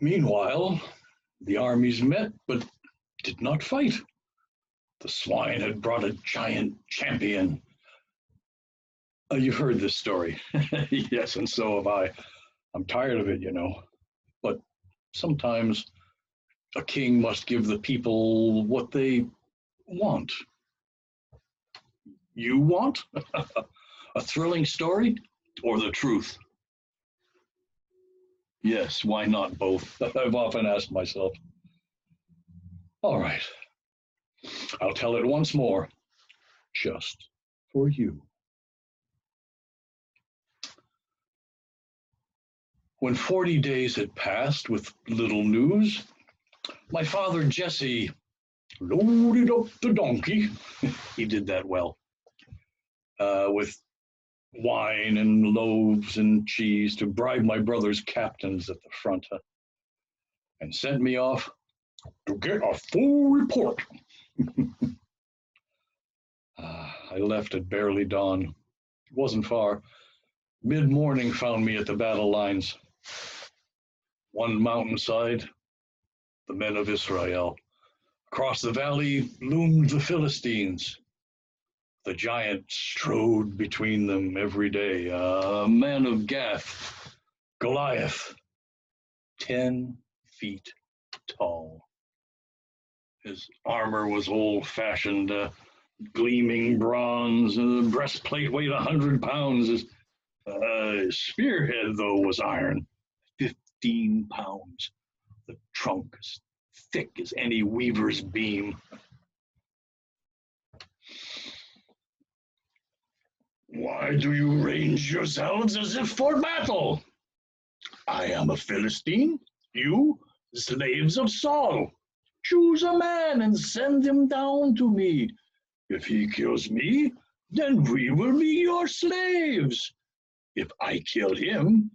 Meanwhile, the armies met, but did not fight. The swine had brought a giant champion. You've heard this story. Yes, and so have I. I'm tired of it, you know. But sometimes a king must give the people what they want. You want a thrilling story or the truth? Yes, why not both? I've often asked myself. All right, I'll tell it once more, just for you. When 40 days had passed with little news, my father Jesse loaded up the donkey. He did that well, with wine and loaves and cheese to bribe my brother's captains at the front, and sent me off to get a full report. I left at barely dawn. It wasn't far. Mid-morning found me at the battle lines. One mountainside, the men of Israel. Across the valley loomed the Philistines. The giant strode between them every day. A man of Gath, Goliath, 10 feet tall. His armor was old-fashioned, gleaming bronze, and the breastplate weighed 100 pounds. His spearhead, though, was iron, 15 pounds. The trunk as thick as any weaver's beam. Why do you range yourselves as if for battle? I am a Philistine, you slaves of Saul. Choose a man and send him down to me. If he kills me, then we will be your slaves. If I kill him,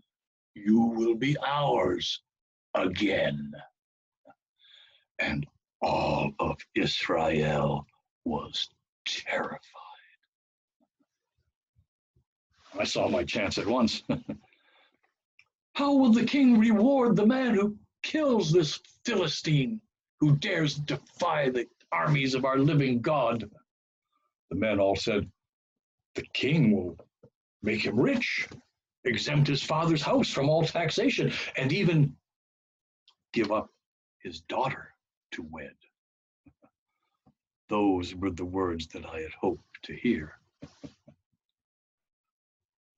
you will be ours again. And all of Israel was terrified. I saw my chance at once. How will the king reward the man who kills this Philistine, who dares defy the armies of our living God? The men all said, the king will make him rich, exempt his father's house from all taxation, and even give up his daughter to wed. Those were the words that I had hoped to hear.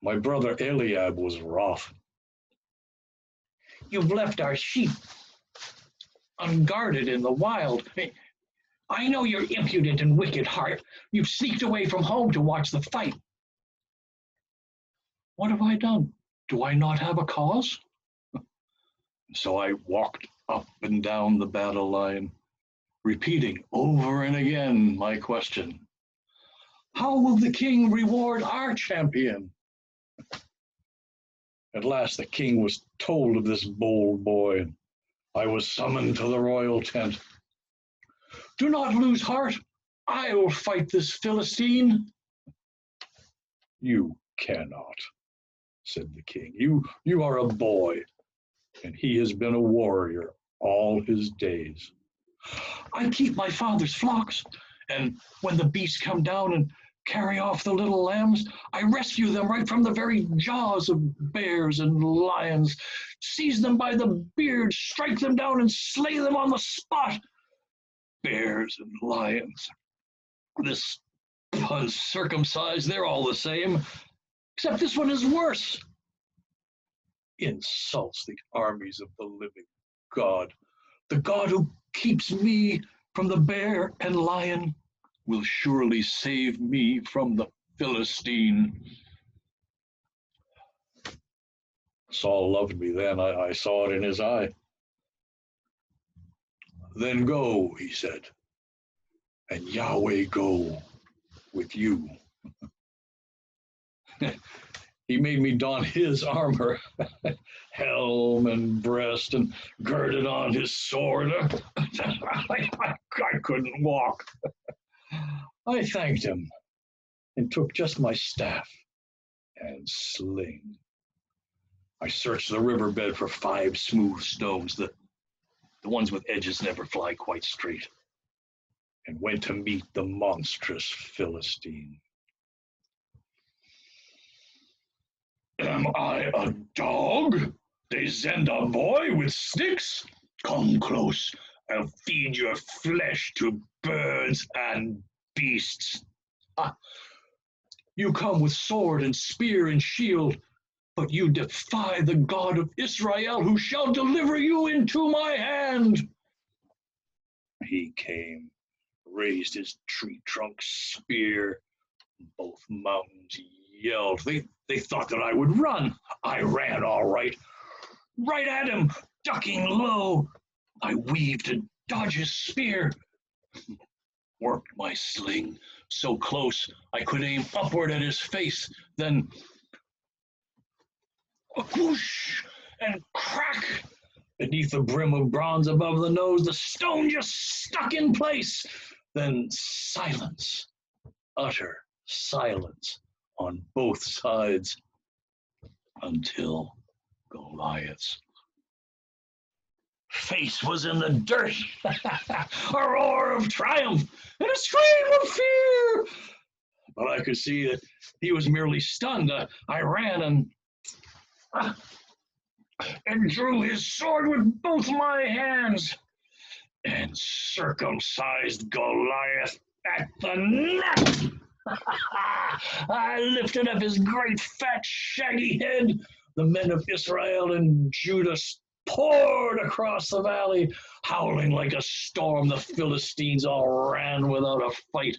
My brother Eliab was wroth. You've left our sheep unguarded in the wild. I know your impudent and wicked heart. You've sneaked away from home to watch the fight. What have I done? Do I not have a cause? So I walked up and down the battle line, repeating over and again my question. How will the king reward our champion? At last the king was told of this bold boy, and I was summoned to the royal tent. Do not lose heart. I will fight this Philistine. You cannot, said the king. You are a boy, and he has been a warrior all his days. I keep my father's flocks, and when the beasts come down and carry off the little lambs, I rescue them right from the very jaws of bears and lions, seize them by the beard, strike them down, and slay them on the spot. Bears and lions, this uncircumcised, they're all the same, except this one is worse. Insults the armies of the living God. The God who keeps me from the bear and lion will surely save me from the Philistine. Saul loved me then. I saw it in his eye. Then go, he said, and Yahweh go with you. He made me don his armor, helm and breast, and girded on his sword. I couldn't walk. I thanked him and took just my staff and sling. I searched the riverbed for 5 smooth stones, the ones with edges never fly quite straight, and went to meet the monstrous Philistine. Am I a dog? They send a boy with sticks? Come close, I'll feed your flesh to birds and beasts. Ah, you come with sword and spear and shield, but you defy the God of Israel, who shall deliver you into my hand. He came, raised his tree trunk spear. Both mountains yelled. They thought that I would run. I ran all right at him, ducking low. I weaved to dodge his spear, worked my sling so close I could aim upward at his face, then a whoosh and crack. Beneath the brim of bronze above the nose, the stone just stuck in place. Then silence, utter silence on both sides, until Goliath's face was in the dirt. A roar of triumph and a scream of fear. But I could see that he was merely stunned. I ran and drew his sword with both my hands and circumcised Goliath at the neck. I lifted up his great fat shaggy head. The men of Israel and Judah poured across the valley, howling like a storm. The Philistines all ran without a fight.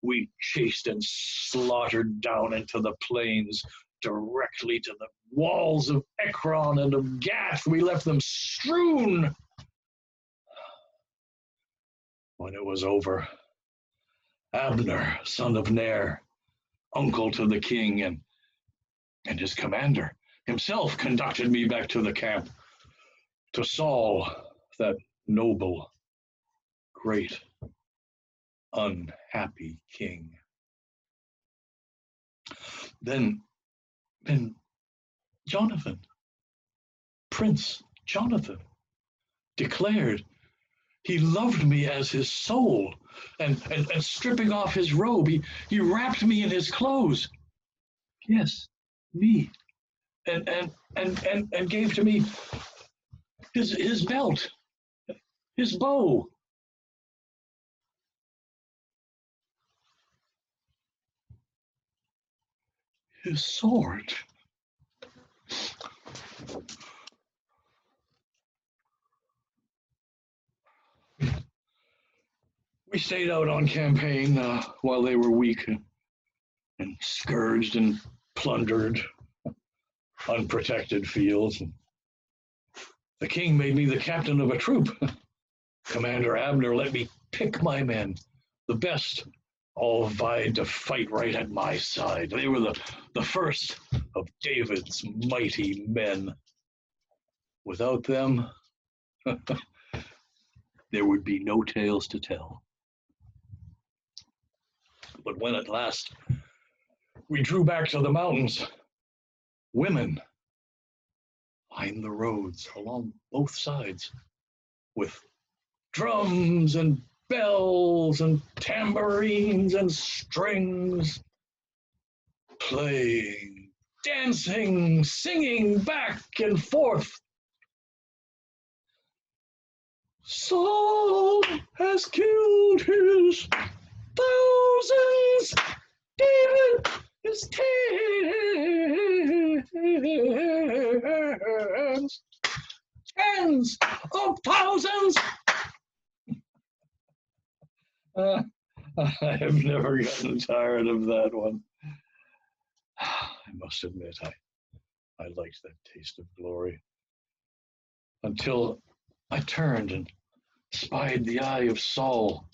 We chased and slaughtered down into the plains, directly to the walls of Ekron and of Gath. We left them strewn. When it was over, Abner, son of Ner, uncle to the king, and his commander, himself conducted me back to the camp, to Saul, that noble, great, unhappy king. Then Jonathan, Prince Jonathan, declared he loved me as his soul, and stripping off his robe, he wrapped me in his clothes. Yes, me, and gave to me his belt, his bow. His sword. We stayed out on campaign while they were weak and scourged and plundered unprotected fields. The king made me the captain of a troop. Commander Abner let me pick my men, the best, all vied to fight right at my side. They were the first of David's mighty men. Without them, there would be no tales to tell. But when at last we drew back to the mountains, women lined the roads along both sides with drums and bells and tambourines and strings, playing, dancing, singing back and forth. Saul has killed his thousands, David his tens of thousands. I have never gotten tired of that one. I must admit, I liked that taste of glory. Until I turned and spied the eye of Saul,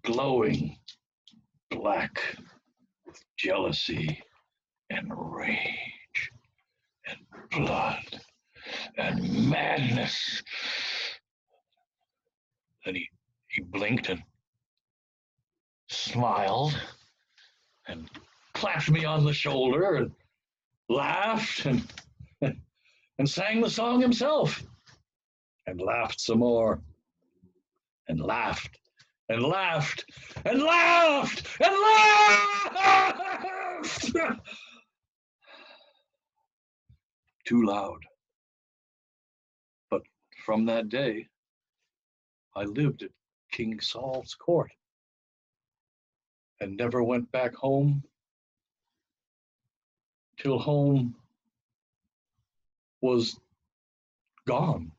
glowing black with jealousy and rage and blood and madness. Then he blinked and smiled and clapped me on the shoulder and laughed and and sang the song himself, and laughed some more, and laughed, and laughed, and laughed, and laughed! Too loud. But from that day, I lived at King Saul's court and never went back home till home was gone.